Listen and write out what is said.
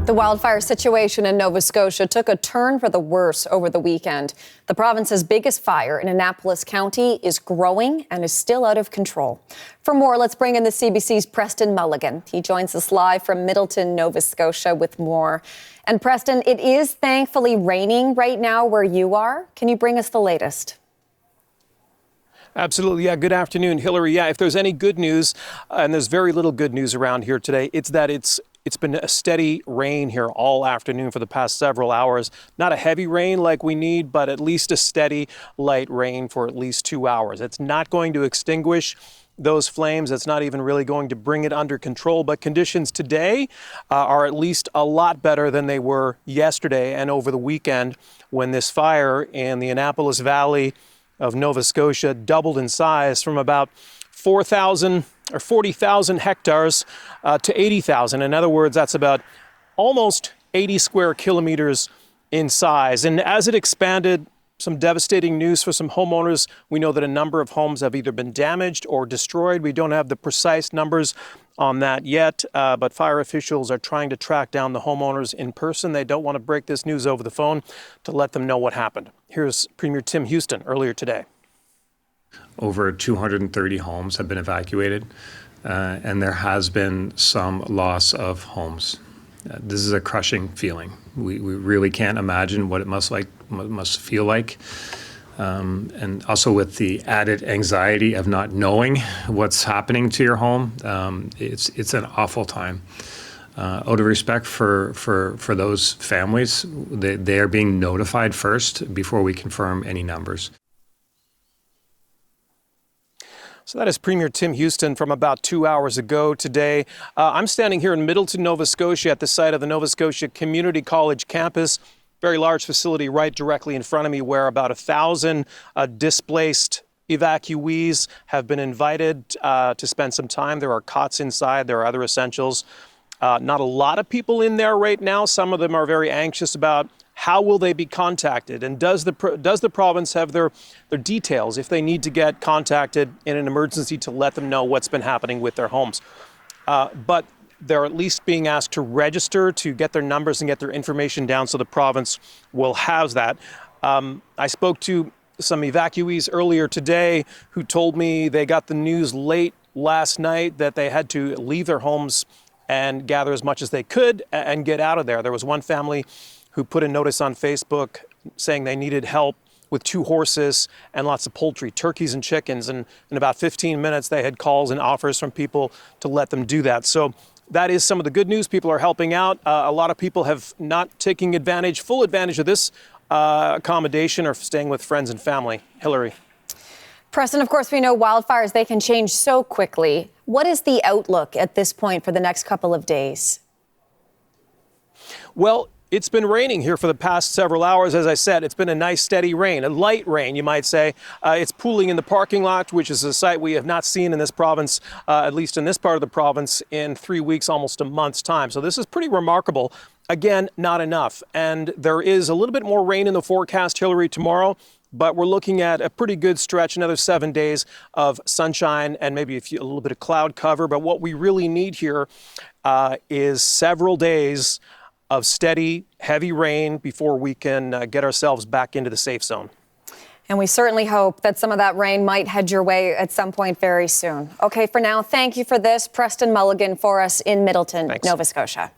The wildfire situation in Nova Scotia took a turn for the worse over the weekend. The province's biggest fire in Annapolis County is growing and is still out of control. For more, let's bring in the CBC's Preston Mulligan. He joins us live from Middleton, Nova Scotia with more. And Preston, it is thankfully raining right now where you are. Can you bring us the latest? Absolutely. Yeah. Good afternoon, Hillary. Yeah, if there's any good news, and there's very little good news around here today, it's that it's been a steady rain here all afternoon for the past several hours. Not a heavy rain like we need, but at least a steady light rain for at least 2 hours. It's not going to extinguish those flames. It's not even really going to bring it under control. But conditions today are at least a lot better than they were yesterday and over the weekend when this fire in the Annapolis Valley of Nova Scotia doubled in size from about 4,000 or 40,000 hectares to 80,000. In other words, that's about almost 80 square kilometers in size. And as it expanded, some devastating news for some homeowners. We know that a number of homes have either been damaged or destroyed. We don't have the precise numbers on that yet, but fire officials are trying to track down the homeowners in person. They don't want to break this news over the phone to let them know what happened. Here's Premier Tim Houston earlier today. Over 230 homes have been evacuated, and there has been some loss of homes. This is a crushing feeling. We really can't imagine what it must feel like. And also with the added anxiety of not knowing what's happening to your home, it's an awful time. Out of respect for those families, they are being notified first before we confirm any numbers. So that is Premier Tim Houston from about 2 hours ago today. I'm standing here in Middleton, Nova Scotia at the site of the Nova Scotia Community College campus. Very large facility right directly in front of me where about 1,000 displaced evacuees have been invited to spend some time. There are cots inside. There are other essentials. Not a lot of people in there right now. Some of them are very anxious about how will they be contacted, and does the province have their details if they need to get contacted in an emergency to let them know what's been happening with their homes. But they're at least being asked to register to get their numbers and get their information down so the province will house that. I spoke to some evacuees earlier today who told me they got the news late last night that they had to leave their homes and gather as much as they could and get out of there. There was one family who put a notice on Facebook saying they needed help with 2 horses and lots of poultry, turkeys and chickens. And in about 15 minutes, they had calls and offers from people to let them do that. So that is some of the good news. People are helping out. A lot of people have not taken full advantage of this accommodation or staying with friends and family. Hillary. Preston, of course, we know wildfires, they can change so quickly. What is the outlook at this point for the next couple of days? Well, it's been raining here for the past several hours. As I said, it's been a nice steady rain, a light rain, you might say. It's pooling in the parking lot, which is a sight we have not seen in this province, at least in this part of the province, in 3 weeks, almost a month's time. So this is pretty remarkable. Again, not enough. And there is a little bit more rain in the forecast, Hillary, tomorrow. But we're looking at a pretty good stretch, another 7 days of sunshine and maybe a little bit of cloud cover. But what we really need here is several days of steady, heavy rain before we can get ourselves back into the safe zone. And we certainly hope that some of that rain might head your way at some point very soon. Okay, for now, thank you for this. Preston Mulligan for us in Middleton, Thanks. Nova Scotia.